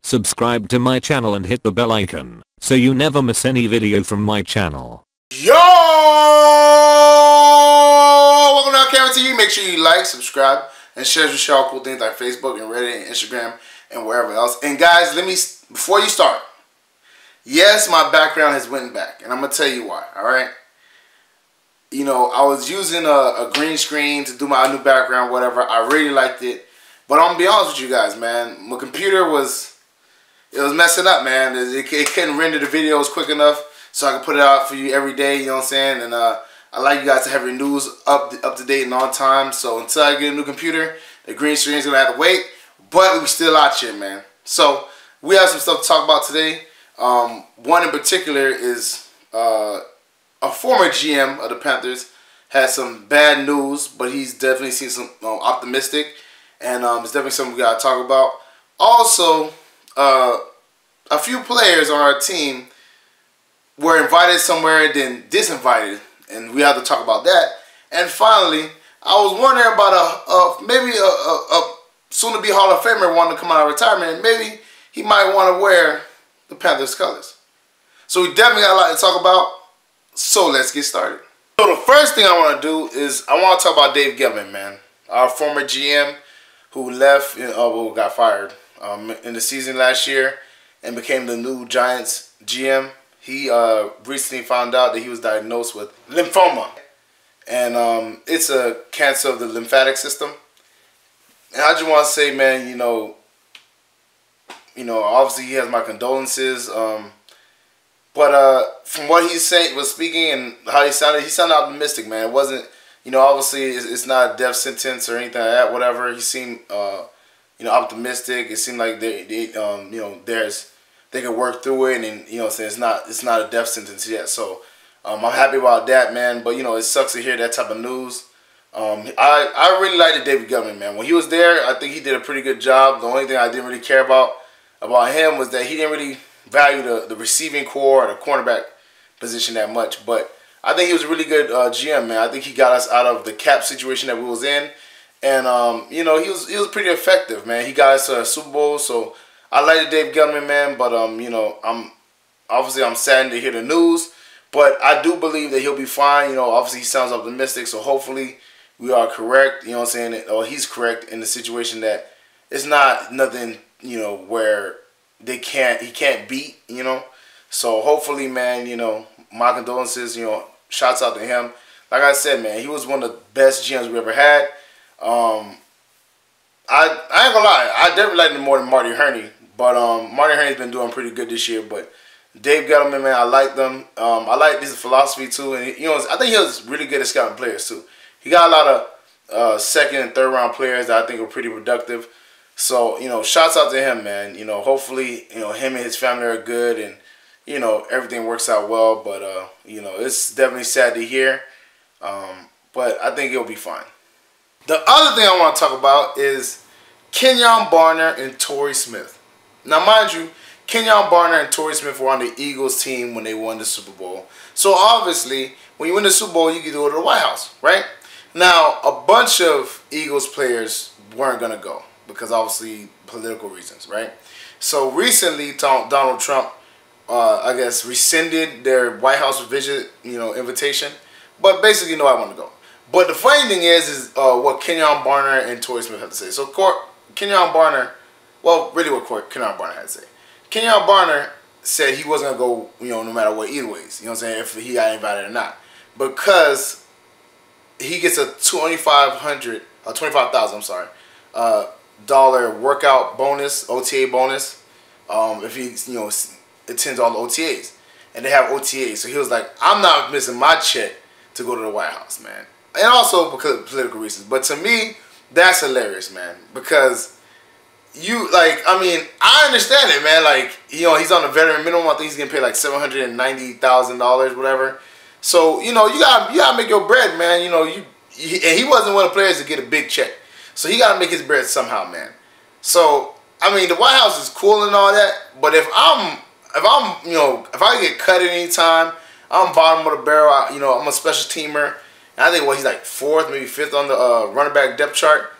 Subscribe to my channel and hit the bell icon so you never miss any video from my channel. Yo! Welcome to LCameraTV. Make sure you like, subscribe, and share all cool things like Facebook and Reddit and Instagram and wherever else. And guys, before you start, yes, my background has went back, and I'm gonna tell you why. All right. You know, I was using a green screen to do my new background, whatever. I really liked it, but I'm gonna be honest with you guys, man. My computer was messing up, man. It couldn't render the videos quick enough so I could put it out for you every day, you know what I'm saying? And I like you guys to have your news up to date and on time. So until I get a new computer, the green screen is going to have to wait. But we still out here, man. So we have some stuff to talk about today. One in particular is a former GM of the Panthers had some bad news, but he's definitely seen some optimistic. And it's definitely something we got to talk about. Also, a few players on our team were invited somewhere and then disinvited, and we have to talk about that. And finally, I was wondering about maybe a soon-to-be Hall of Famer wanting to come out of retirement, and maybe he might want to wear the Panthers colors. So we definitely got a lot to talk about, so let's get started. So the first thing I want to do is I want to talk about Dave Gettleman, man, our former GM who left, got fired in the season last year and became the new Giants GM. He recently found out that he was diagnosed with lymphoma, and it's a cancer of the lymphatic system. And I just want to say, man, you know, obviously he has my condolences. But from what he was speaking and how he sounded optimistic, man. It wasn't, obviously it's not a death sentence or anything like that. Whatever. He seemed, optimistic. It seemed like they can work through it, and it's not a death sentence yet. So I'm happy about that, man. But it sucks to hear that type of news. I really liked David Gettleman, man. When he was there, I think he did a pretty good job. The only thing I didn't really care about him was that he didn't really value the receiving core or the cornerback position that much. But I think he was a really good GM, man. I think he got us out of the cap situation that we was in. And, he was pretty effective, man. He got us to a Super Bowl, so I like Dave Gettleman, man. But, I'm saddened to hear the news. But I do believe that he'll be fine. Obviously he sounds optimistic, so hopefully we are correct, or he's correct in the situation that it's not nothing, where he can't beat, So hopefully, man, my condolences, shouts out to him. Like I said, man, he was one of the best GMs we ever had. I ain't gonna lie, I definitely like him more than Marty Herney, but Marty Herney's been doing pretty good this year. But Dave Gettleman, man, I like them. I like his philosophy too, and I think he was really good at scouting players too. He got a lot of second and third round players that I think are pretty productive. So shouts out to him, man. Hopefully him and his family are good, and everything works out well. But it's definitely sad to hear. But I think it'll be fine. The other thing I want to talk about is Kenjon Barner and Torrey Smith. Now, mind you, Kenjon Barner and Torrey Smith were on the Eagles team when they won the Super Bowl. So, obviously, when you win the Super Bowl, you can go to the White House, right? Now, a bunch of Eagles players weren't going to go because, obviously, political reasons, right? So, recently, Donald Trump, I guess, rescinded their White House visit, invitation. But basically, nobody wanted to go. But the funny thing is what Kenjon Barner and Torrey Smith have to say. So Kenjon Barner, well, really what Kenjon Barner had to say. Kenjon Barner said he wasn't going to go, no matter what, either ways. You know what I'm saying? If he got invited or not. Because he gets a $25,000, I'm sorry, dollar workout bonus, OTA bonus, if he, attends all the OTAs. And they have OTAs. So he was like, I'm not missing my check to go to the White House, man. And also because of political reasons. But to me, that's hilarious, man. Because I understand it, man. Like, he's on a veteran minimum. I think he's getting paid like $790,000, whatever. So, you gotta make your bread, man. And he wasn't one of the players to get a big check. So he gotta make his bread somehow, man. So, the White House is cool and all that. But if I get cut at any time, I'm bottom of the barrel. I'm a special teamer. And I think he's like 4th, maybe 5th on the running back depth chart.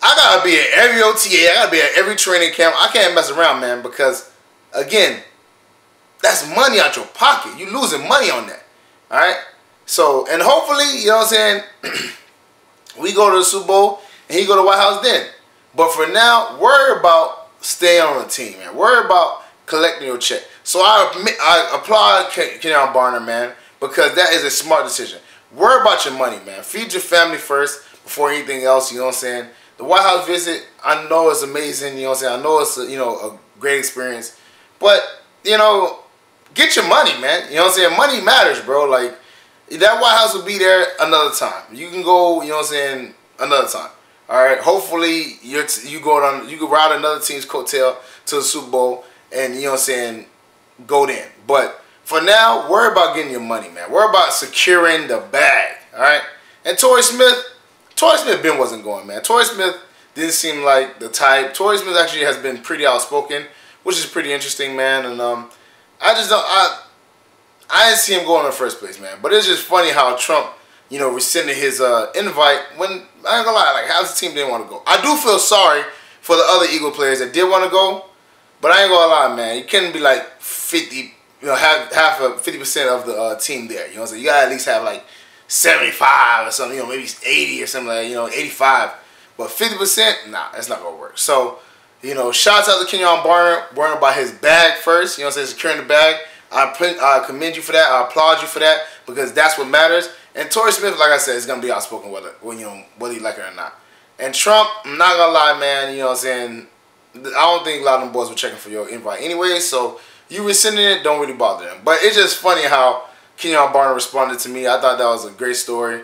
I gotta be at every OTA. I gotta be at every training camp. I can't mess around, man, because again, that's money out your pocket. You losing money on that. All right. So, and hopefully, you know what I'm saying, we go to the Super Bowl and he go to the White House then. But for now, worry about staying on the team, man. Worry about collecting your check. So I applaud Kenjon Barner, man, because that is a smart decision. Worry about your money, man. Feed your family first before anything else, you know what I'm saying? The White House visit, I know it's amazing, you know what I'm saying? I know it's a great experience. But, you know, get your money, man. You know what I'm saying? Money matters, bro. Like, that White House will be there another time. You can go, you know what I'm saying, another time. All right. Hopefully you can ride another team's coattail to the Super Bowl and, you know what I'm saying, go then. But for now, worry about getting your money, man. Worry about securing the bag. All right. And Torrey Smith Ben wasn't going, man. Torrey Smith didn't seem like the type. Torrey Smith actually has been pretty outspoken, which is pretty interesting, man. And I didn't see him going in the first place, man. But it's just funny how Trump, you know, rescinded his invite when, I ain't gonna lie, like half the team didn't want to go. I do feel sorry for the other Eagle players that did want to go, but I ain't gonna lie, man. You couldn't be like 50, you know, half of 50% of the team there. You know what I'm saying? You gotta at least have like 75 or something, you know, maybe 80 or something like that, you know, 85. But 50%, nah, that's not gonna work. So, you know, shouts out to Kenjon Barner by his bag first, you know what I'm saying, securing the bag. I commend you for that. I applaud you for that because that's what matters. And Torrey Smith, like I said, is gonna be outspoken whether you like it or not. And Trump, I'm not gonna lie, man. You know what I'm saying? I don't think a lot of them boys were checking for your invite anyway. So you rescinding it, don't really bother them. But it's just funny how Kenjon Barner responded to me. I thought that was a great story.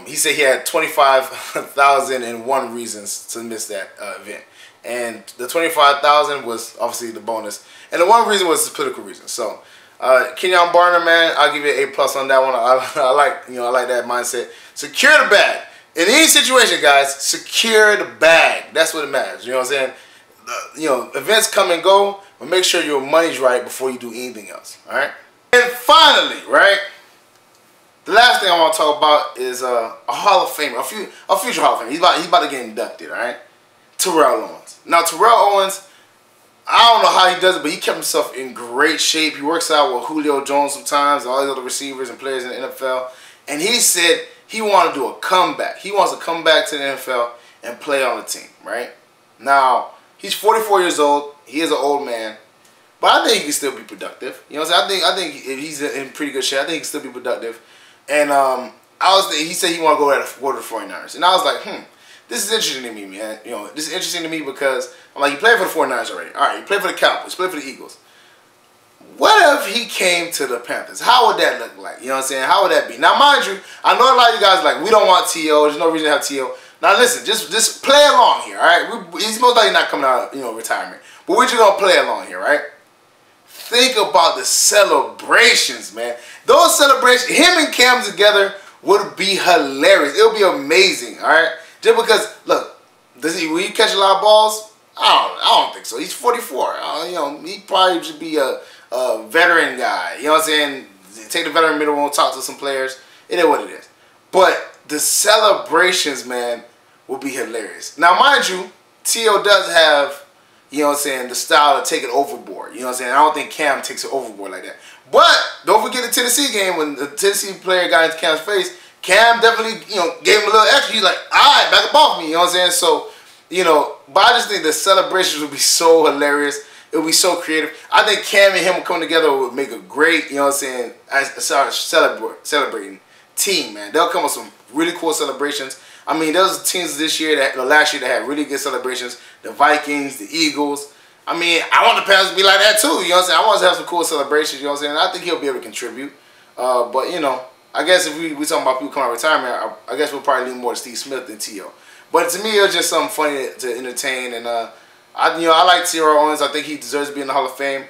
He said he had 25,001 reasons to miss that event. And the 25,000 was obviously the bonus. And the one reason was the political reason. So, Kenjon Barner, man, I'll give you an A+ on that one. I like that mindset. Secure the bag. In any situation, guys, secure the bag. That's what it matters. You know what I'm saying? Events come and go, but make sure your money's right before you do anything else. All right? And finally, right, the last thing I want to talk about is a Hall of Famer, a future Hall of Famer. He's about to get inducted, all right? Terrell Owens. Now, Terrell Owens, I don't know how he does it, but he kept himself in great shape. He works out with Julio Jones sometimes, all these other receivers and players in the NFL. And he said he wanted to do a comeback. He wants to come back to the NFL and play on the team, right? Now, he's 44 years old. He is an old man. But I think he can still be productive. You know what I'm saying? I think if he's in pretty good shape, I think he can still be productive. And he said he want to go to the 49ers. And I was like, this is interesting to me, man. You know, this is interesting to me because I'm like, you played for the 49ers already. All right, you played for the Cowboys, you played for the Eagles. What if he came to the Panthers? How would that look like? You know what I'm saying? How would that be? Now, mind you, I know a lot of you guys are like, we don't want T.O. There's no reason to have T.O. Now, listen, just play along here, all right? He's most likely not coming out of, retirement. But we're just going to play along here, right? Think about the celebrations, man. Those celebrations, him and Cam together would be hilarious. It would be amazing, all right? Just because, look, will he catch a lot of balls? I don't think so. He's 44. He probably should be a veteran guy. You know what I'm saying? Take the veteran middle and talk to some players. It is what it is. But the celebrations, man, will be hilarious. Now, mind you, T.O. does have, you know what I'm saying, the style to take it overboard. You know what I'm saying? I don't think Cam takes it overboard like that. But don't forget the Tennessee game when the Tennessee player got into Cam's face. Cam definitely, gave him a little extra. He's like, all right, back up off me. You know what I'm saying? So, but I just think the celebrations would be so hilarious. It would be so creative. I think Cam and him coming together would make a great, you know what I'm saying, celebrating team, man. They'll come with some really cool celebrations. I mean, those teams last year that had really good celebrations. The Vikings, the Eagles. I mean, I want the Panthers to be like that too. You know what I'm saying? I want to have some cool celebrations. You know what I'm saying? I think he'll be able to contribute. But I guess if we talking about people coming out of retirement, I guess we'll probably lean more to Steve Smith than T.O. But to me, it was just something funny to entertain. And I like Terrell Owens. I think he deserves to be in the Hall of Fame.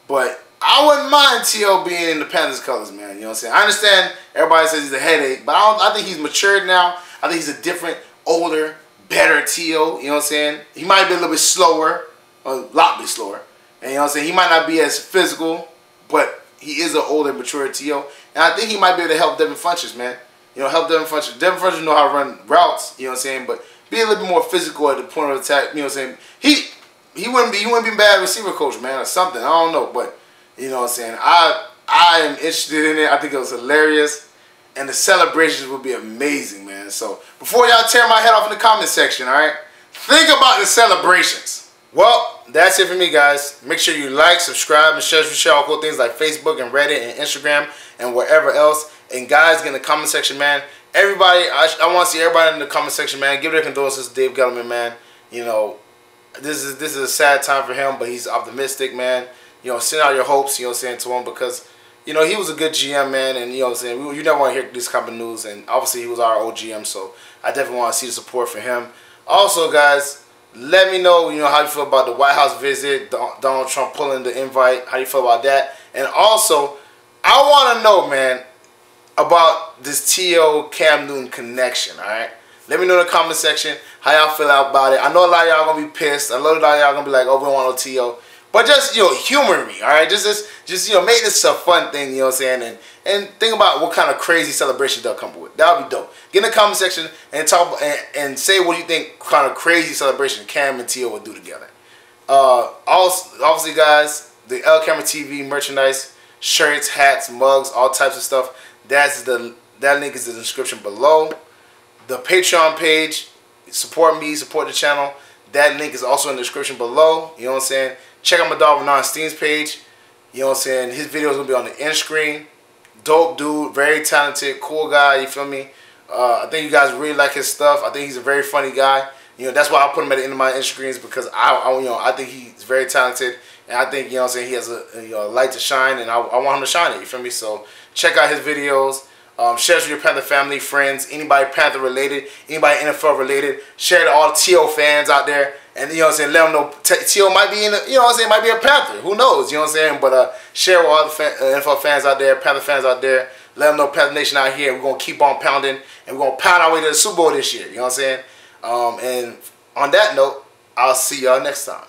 But I wouldn't mind T.O. being in the Panthers colors, man. You know what I'm saying? I understand everybody says he's a headache, but I think he's matured now. I think he's a different, older, better T.O. You know what I'm saying? He might be a little bit slower, a lot bit slower. And you know what I'm saying? He might not be as physical, but he is an older, mature T.O. And I think he might be able to help Devin Funchess, man. Help Devin Funchess. Devin Funchess know how to run routes, you know what I'm saying? But be a little bit more physical at the point of attack. You know what I'm saying? He wouldn't be a bad receiver coach, man, or something. I don't know, but you know what I'm saying. I am interested in it. I think it was hilarious, and the celebrations would be amazing, man. So before y'all tear my head off in the comment section, all right? Think about the celebrations. Well, that's it for me, guys. Make sure you like, subscribe, and share all cool things like Facebook and Reddit and Instagram and wherever else. And guys, get in the comment section, man. Everybody, I want to see everybody in the comment section, man. Give their condolences to Dave Gettleman, man. You know, this is a sad time for him, but he's optimistic, man. You know, send out your hopes, you know what I'm saying, to him, because, you know, he was a good GM, man, and, you know what I'm saying, you never want to hear this kind of news, and obviously he was our old GM, so I definitely want to see the support for him. Also, guys, let me know, you know, how you feel about the White House visit, Donald Trump pulling the invite, how you feel about that, and also, I want to know, man, about this T.O. Cam Newton connection, all right? Let me know in the comment section how y'all feel about it. I know a lot of y'all going to be pissed. I know a lot of y'all going to be like, oh, we don't want no T.O. But just, you know, humor me, all right? Just you know, make this a fun thing, you know what I'm saying? And think about what kind of crazy celebration they'll come up with. That would be dope. Get in the comment section and talk and say what you think kind of crazy celebration Cam and T.O. would do together. Also, obviously, guys, the LCameraTV merchandise, shirts, hats, mugs, all types of stuff. That link is in the description below. The Patreon page, support me, support the channel. That link is also in the description below. You know what I'm saying? Check out my dog Renan Steen's page. You know what I'm saying? His video is going to be on the end screen. Dope dude, very talented, cool guy, you feel me? I think you guys really like his stuff. I think he's a very funny guy. You know, that's why I put him at the end of my end screens, because I think he's very talented, and I think, you know what I'm saying, he has a light to shine, and I want him to shine it, you feel me? So check out his videos. Share it with your Panther family, friends, anybody Panther related, anybody NFL related. Share it to all the T.O. fans out there. And, you know what I'm saying, let them know T.O. might be in the, you know what I'm saying, might be a Panther. Who knows, you know what I'm saying? But share with all the NFL fans out there, Panther fans out there. Let them know Panther Nation out here. We're going to keep on pounding. And we're going to pound our way to the Super Bowl this year. You know what I'm saying? And on that note, I'll see y'all next time.